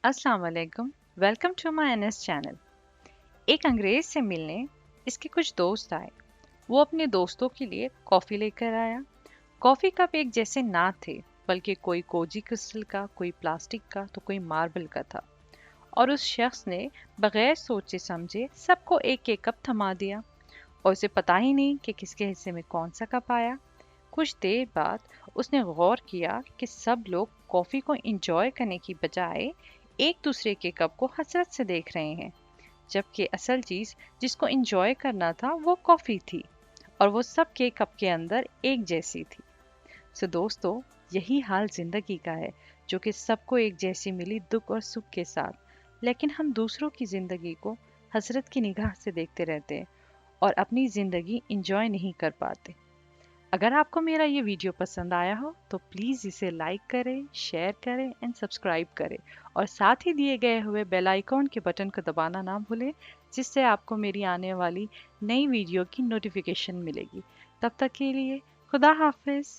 अस्सलाम वालेकुम। Welcome to my NS channel. एक अंग्रेज से मिलने इसके कुछ दोस्त आए। वो अपने दोस्तों के लिए कॉफ़ी लेकर आया। कॉफ़ी कप एक जैसे ना थे, बल्कि कोई कोजी क्रिस्टल का, कोई प्लास्टिक का, तो कोई मार्बल का था। और उस शख्स ने बगैर सोचे समझे सबको एक एक कप थमा दिया, और उसे पता ही नहीं कि किसके हिस्से में कौन सा कप आया। कुछ देर बाद उसने गौर किया कि सब लोग कॉफ़ी को इंजॉय करने की बजाय एक दूसरे के कप को हसरत से देख रहे हैं, जबकि असल चीज़ जिसको इंजॉय करना था वो कॉफ़ी थी, और वो सबके कप के अंदर एक जैसी थी। सो दोस्तों, यही हाल जिंदगी का है, जो कि सबको एक जैसी मिली दुख और सुख के साथ, लेकिन हम दूसरों की जिंदगी को हसरत की निगाह से देखते रहते हैं और अपनी जिंदगी इंजॉय नहीं कर पाते। अगर आपको मेरा ये वीडियो पसंद आया हो तो प्लीज़ इसे लाइक करें, शेयर करें एंड सब्सक्राइब करें, और साथ ही दिए गए हुए बेल आइकॉन के बटन को दबाना ना भूलें, जिससे आपको मेरी आने वाली नई वीडियो की नोटिफिकेशन मिलेगी। तब तक के लिए खुदा हाफिज़।